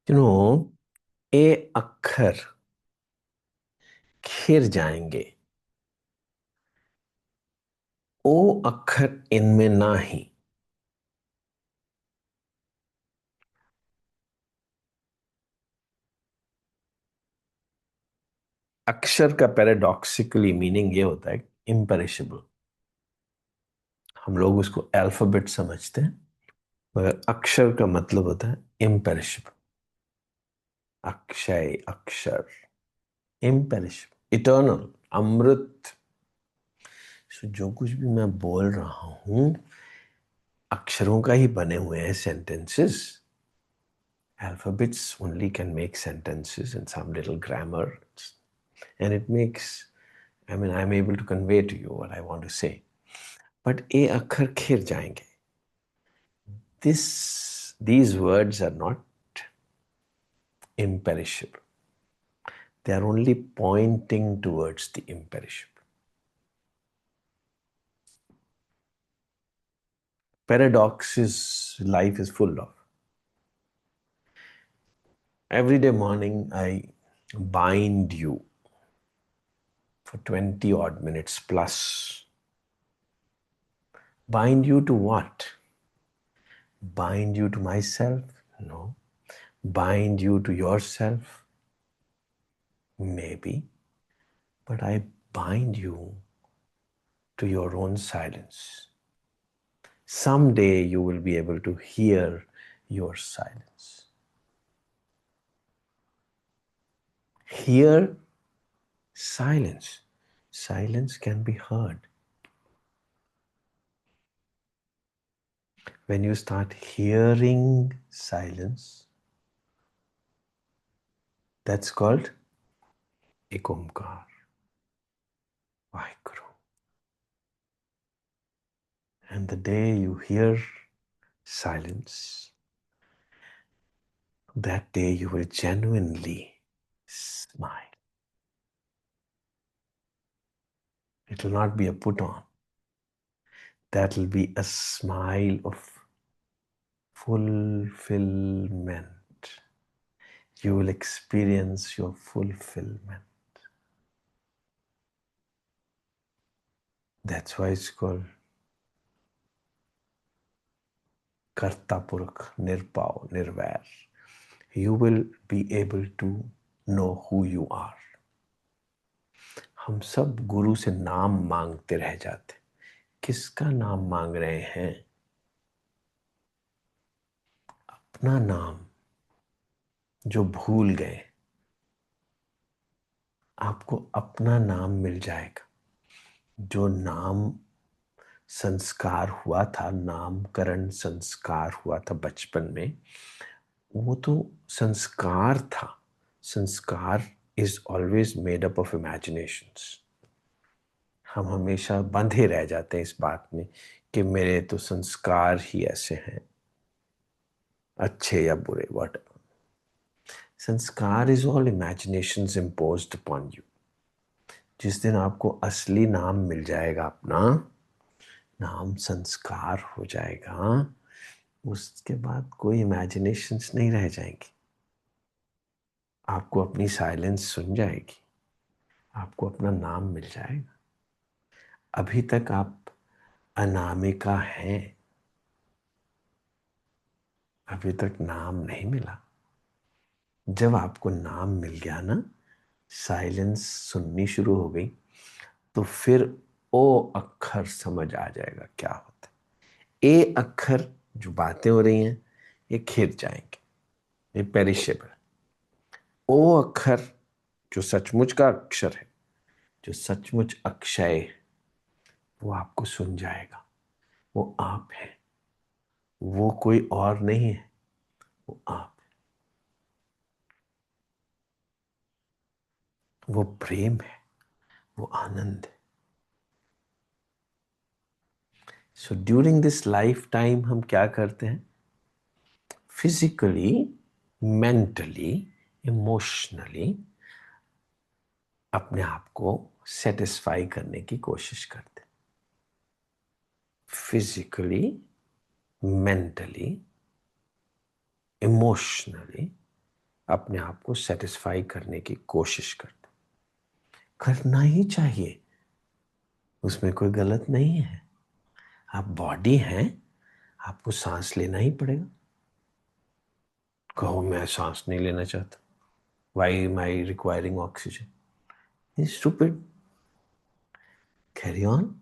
You know ए अक्षर खिर जाएंगे, ओ अक्षर इनमें ना ही। अक्षर का पैराडॉक्सिकली मीनिंग ये होता है इम्पेरिशेबल। हम लोग उसको अल्फाबेट समझते हैं, मगर अक्षर का मतलब होता है इम्पेरिशेबल। अक्षय, अक्षर, इम्पेरिशेबल, इटर्नल, अमृत। जो कुछ भी मैं बोल रहा हूं अक्षरों का ही बने हुए हैं sentences. Alphabets only can make sentences and some little grammar, and it makes, I'm able to convey to you what I want to say. But ए अक्षर खिर जाएंगे. These words are not imperishable. They are only pointing towards the imperishable. Paradoxes life is full of. Every day morning I bind you for 20 odd minutes plus. Bind you to what? Bind you to myself? No. Bind you to yourself? Maybe. But I bind you to your own silence. Someday you will be able to hear your silence. Hear silence. Silence can be heard. When you start hearing silence, that's called Ek Omkar, Vaheguru. And the day you hear silence, that day you will genuinely smile. It will not be a put on. That will be a smile of fulfillment. You will experience your fulfillment. That's why it's called Karta Purakh, Nirpao, Nirvair. You will be able to know who you are. हम सब गुरु से नाम मांगते रह जाते। किसका नाम मांग रहे हैं? अपना नाम जो भूल गए। आपको अपना नाम मिल जाएगा। जो नाम संस्कार हुआ था, नामकरण संस्कार हुआ था बचपन में, वो तो संस्कार था। संस्कार is always made up of imaginations. हम हमेशा बंधे रह जाते हैं इस बात में कि मेरे तो संस्कार ही ऐसे हैं, अच्छे या बुरे, वट। संस्कार is all imaginations imposed upon you. जिस दिन आपको असली नाम मिल जाएगा, अपना नाम संस्कार हो जाएगा, उसके बाद कोई इमेजिनेशंस नहीं रह जाएंगी। आपको अपनी साइलेंस सुन जाएगी, आपको अपना नाम मिल जाएगा। अभी तक आप अनामिका हैं, अभी तक नाम नहीं मिला। जब आपको नाम मिल गया ना, साइलेंस सुननी शुरू हो गई, तो फिर ओ अक्षर समझ आ जाएगा क्या होता है। ए अक्षर जो बातें हो रही हैं ये खिर जाएंगे, ये पेरिशेबल। ओ अक्षर जो सचमुच का अक्षर है, जो सचमुच अक्षय है, वो आपको सुन जाएगा। वो आप है, वो कोई और नहीं है, वो आप है। वो प्रेम है, वो आनंद है। So during this life time हम क्या करते हैं? फिजिकली, मेंटली, इमोशनली अपने आप को सेटिस्फाई करने की कोशिश करते हैं। फिजिकली, मेंटली, इमोशनली अपने आप को सेटिस्फाई करने की कोशिश करते। करना ही चाहिए, उसमें कोई गलत नहीं है। आप बॉडी हैं, आपको सांस लेना ही पड़ेगा। कहो मैं सांस नहीं लेना चाहता, why am I requiring oxygen, stupid, carry on.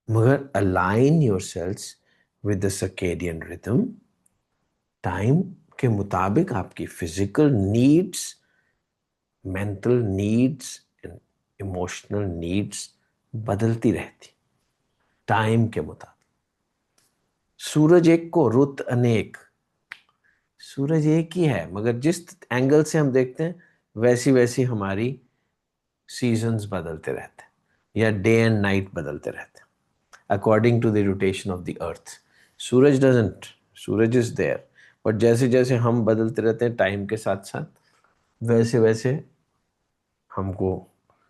मगर align yourselves with the circadian rhythm, time के मुताबिक आपकी physical needs, mental needs, emotional needs बदलती रहती टाइम के मुताबिक। सूरज एक को रुत अनेक, सूरज एक ही है, मगर जिस एंगल से हम देखते हैं वैसी वैसी हमारी सीजन्स बदलते रहते हैं, या डे एंड नाइट बदलते रहते हैं according to the rotation of the earth. सूरज डजंट, सूरज इज देयर, बट जैसे जैसे हम बदलते रहते हैं टाइम के साथ साथ, वैसे वैसे हमको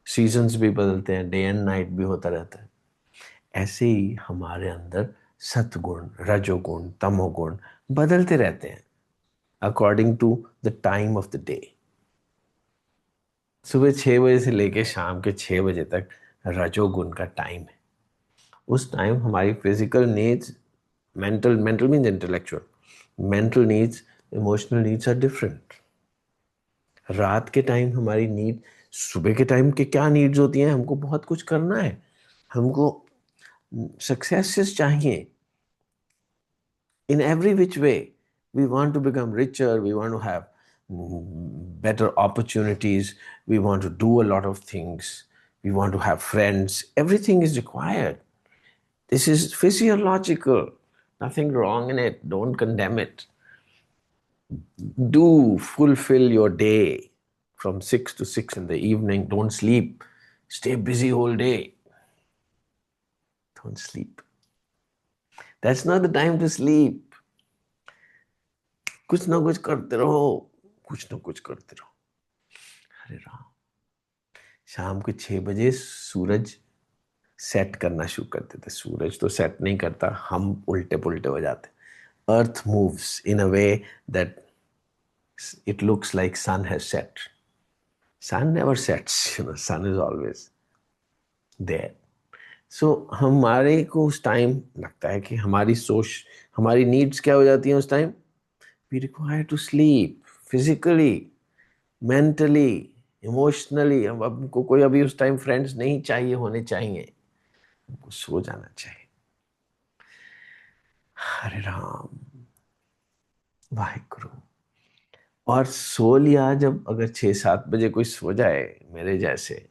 सीजन्स भी बदलते हैं, डे एंड नाइट भी होता रहता है। ऐसे ही हमारे अंदर सत्गुण, रजोगुण, तमोगुण बदलते रहते हैं according to the time of the day. सुबह 6 बजे से लेकर शाम के 6 बजे तक रजोगुण का टाइम है। उस टाइम हमारी physical needs, mental, mental means intellectual, mental needs, emotional needs are different. रात के टाइम हमारी नीड, सुबह के टाइम के क्या नीड्स होती हैं, हमको बहुत कुछ करना है, हमको सक्सेसेस चाहिए in every which way. We want to become richer, we want to have better opportunities, we want to do a lot of things, we want to have friends. Everything is required. This is physiological, nothing wrong in it. Don't condemn it. Do fulfill your day from 6 to 6 in the evening. Don't sleep. Stay busy whole day. Don't sleep. That's not the time to sleep. कुछ ना कुछ करते रहो, कुछ ना कुछ करते रहो। हरे राम। शाम के 6 बजे सूरज सेट करना शुरू कर देते। सूरज तो सेट नहीं करता, हम उल्टे पुल्टे हो जाते। Earth moves in a way that it looks like sun has set. Sun never sets, you know, sun is always there. So हमारे को उस टाइम लगता है कि हमारी सोच, हमारी नीड्स क्या हो जाती हैं उस time. We require to sleep, physically, mentally, emotionally. अब हमको कोई अभी उस टाइम फ्रेंड्स नहीं चाहिए, होने चाहिए, हमको सो जाना चाहिए। हरे राम, वाहिगुरु। और सो लिया जब, अगर 6-7 बजे कोई सो जाए मेरे जैसे,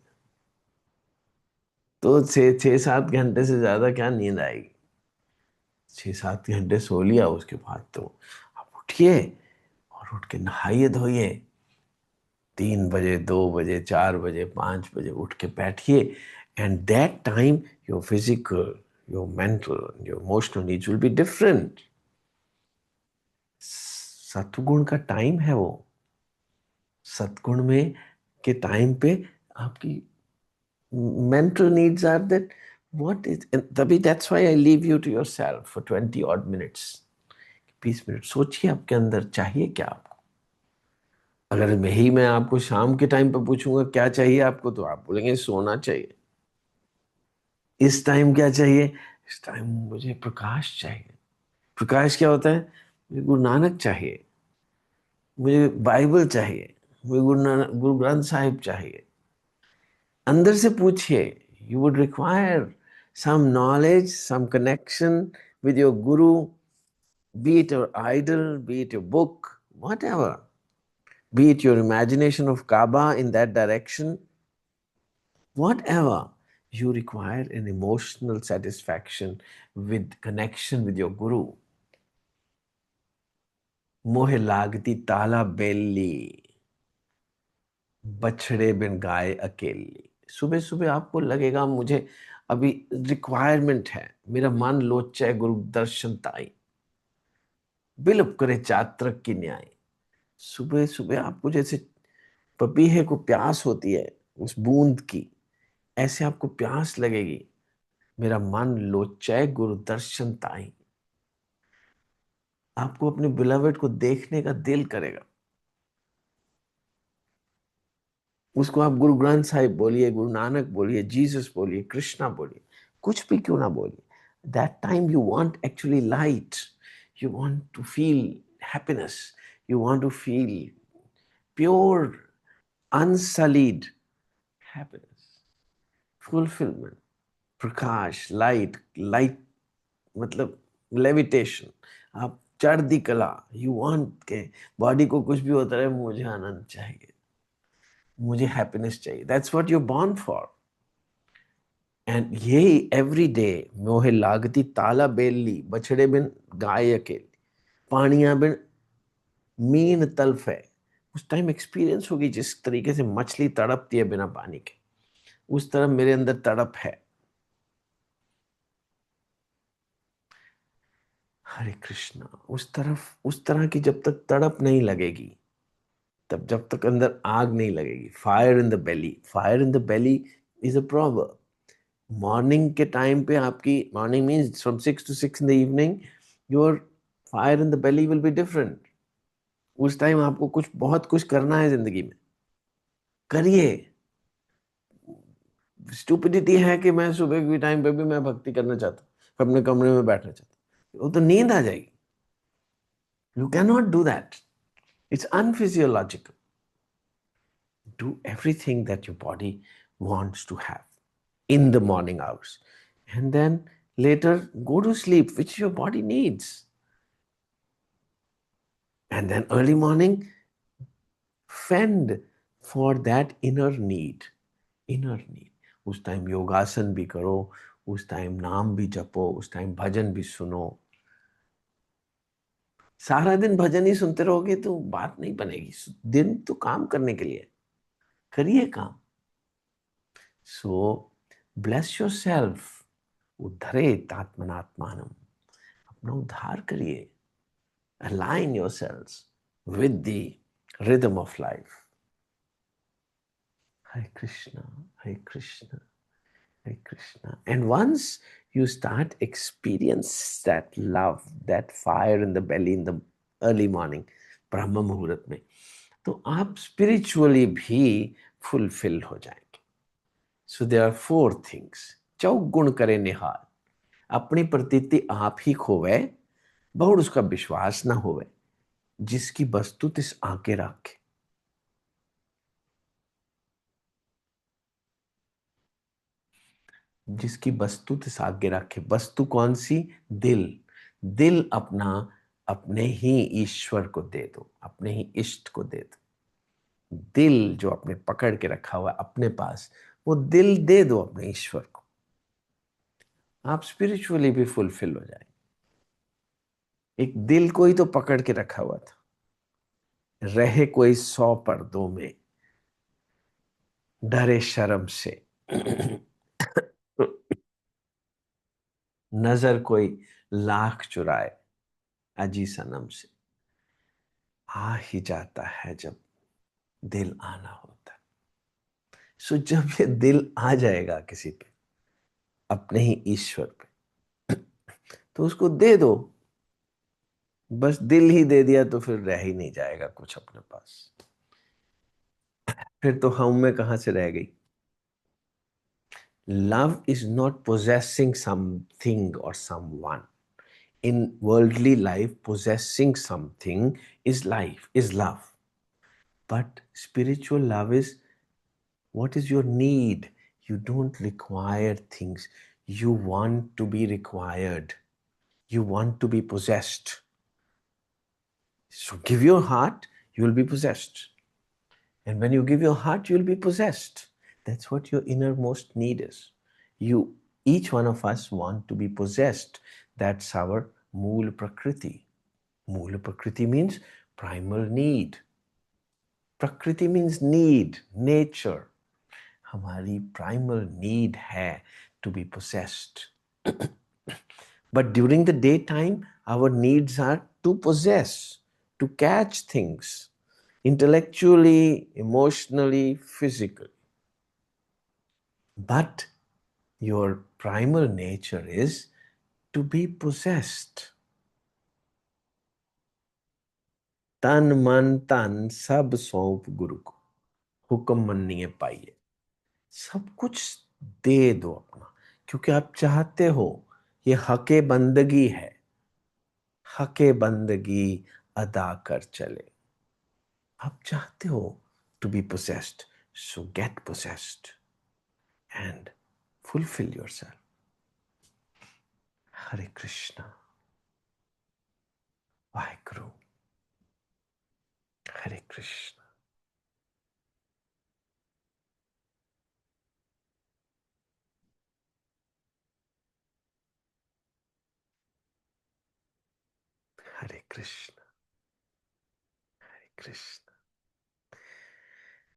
तो 6-7 घंटे से ज्यादा क्या नींद आएगी। 6-7 घंटे सो लिया, उसके बाद तो आप उठिए और उठ के नहाइए धोइए। 3 बजे, 2 बजे, 4 बजे, 5 बजे उठ के बैठिए। And that time your physical, your mental, your emotional needs will be different. सत्गुण का टाइम है वो। सत्गुण में के टाइम पे आपकी mental needs are that what is, and तभी that's why I leave you to yourself for 20 odd minutes, 20 minute सोचिए आपके अंदर चाहिए क्या आपको। अगर मैं आपको शाम के टाइम पे पूछूंगा क्या चाहिए आपको, तो आप बोलेंगे सोना चाहिए। इस टाइम क्या चाहिए, इस टाइम मुझे प्रकाश चाहिए। प्रकाश क्या होता है, मुझे गुरु नानक चाहिए, मुझे बाइबल चाहिए, मुझे गुरु ग्रंथ साहिब चाहिए। अंदर से पूछिए। You would require some knowledge, some connection with your guru, be it your idol, be it your book, whatever, be it your imagination of Kaaba in that direction, whatever. You require an emotional satisfaction with connection with your guru. मोहे लागती ताला बेली, बछड़े बिन गाय अकेली। सुबह सुबह आपको लगेगा मुझे अभी रिक्वायरमेंट है, मेरा मन लोचाए गुरु दर्शन ताई, बिलप करे चात्रक की न्याय। सुबह सुबह आपको जैसे पपीहे को प्यास होती है उस बूंद की, ऐसे आपको प्यास लगेगी, मेरा मन लोचाए गुरु दर्शन ताई। आपको अपने बिलवेड को देखने का दिल करेगा। उसको आप गुरु ग्रंथ साहिब बोलिए, गुरु नानक बोलिए, जीसस बोलिए, कृष्णा बोलिए, कुछ भी क्यों ना बोलिए, that time you want actually light, you want to feel happiness, you want to feel pure unsullied happiness, fulfilment, प्रकाश, लाइट, लाइट मतलब लेविटेशन। आप चढ़ती कला, यू वांट के बॉडी को कुछ भी होता रहे, मुझे आनंद चाहिए, मुझे हैप्पीनेस चाहिए, that's what you born for. And यही एवरी डे मोहे लागती ताला बेली, बछड़े बिन गाय अकेली, पानिया बिन मीन तल्फ है। उस टाइम एक्सपीरियंस होगी जिस तरीके से मछली तड़पती है बिना पानी के, उस तरह मेरे अंदर तड़प है। हरे कृष्णा। उस तरह की जब तक तड़प नहीं लगेगी, तब जब तक अंदर आग नहीं लगेगी, fire in the belly, fire in the belly is a proverb. Morning के टाइम पे आपकी, morning means from 6 to 6 in the evening, your fire in the belly will be different. उस टाइम आपको कुछ बहुत कुछ करना है जिंदगी में, करिए। स्टुपिडिटी है कि मैं सुबह के टाइम पे भी मैं भक्ति करना चाहता हूँ, अपने कमरे में बैठना चाहता हूँ, वो तो नींद आ जाएगी। You can not do that, it's unphysiological. Do everything that your body wants to have in the morning hours. And then later go to sleep, which your body needs. And then early morning, fend for that inner need. Inner need. उस time योगासन भी करो, उस time नाम भी जपो, उस time भजन भी सुनो। सारा दिन भजन ही सुनते रहोगे तो बात नहीं बनेगी। दिन तो काम करने के लिए, करिए काम। So bless yourself. उद्धरेत आत्मनात्मानम। अपना उद्धार करिए। Align yourselves with the rhythm of life. Hare Krishna, Hare Krishna, Hare Krishna. And once you start experience that love, that fire in the belly in the early morning, ब्रह्म मुहूर्त में, तो आप spiritually भी fulfil हो जाएंगे। So there are 4 things. चौगुण करे निहाल, अपनी प्रतीति आप ही खोवे, बहुत उसका विश्वास ना होवे, जिसकी वस्तु तिस आके रखे। जिसकी वस्तु तिस आगे रखे, वस्तु कौन सी? दिल। दिल अपना अपने ही ईश्वर को दे दो, अपने ही इष्ट को दे दो। दिल जो अपने पकड़ के रखा हुआ है अपने पास, वो दिल दे दो अपने ईश्वर को, आप स्पिरिचुअली भी फुलफिल हो जाए। एक दिल को ही तो पकड़ के रखा हुआ था, रहे कोई 100 पर्दों में, डरे शर्म से, नजर कोई लाख चुराए, अजी सनम से। आ ही जाता है जब दिल आना होता है। सो जब ये दिल आ जाएगा किसी पे, अपने ही ईश्वर पे, तो उसको दे दो। बस दिल ही दे दिया तो फिर रह ही नहीं जाएगा कुछ अपने पास, फिर तो हम में कहां से रह गई। Love is not possessing something और someone. In worldly life, possessing something is life, is love. But spiritual love is, what is your need? You don't require things. You want to be required. You want to be possessed. So give your heart, you will be possessed. And when you give your heart, you will be possessed. That's what your innermost need is. You, each one of us want to be possessed. That's our Mool Prakriti. Mool Prakriti means primal need. Prakriti means need, nature. हमारी primal need है to be possessed. But during the daytime, our needs are to possess, to catch things, intellectually, emotionally, physically. But your primal nature is to be possessed. तन मन धन सब सौंप गुरु को, हुक्म मन्निए पाइए। सब कुछ दे दो अपना, क्योंकि आप चाहते हो, ये हके बंदगी है, हके बंदगी अदा कर चले। आप चाहते हो to be possessed, so get possessed and fulfil yourself. Hare Krishna. Waheguru. Hare Krishna. Hare Krishna. Hare Krishna.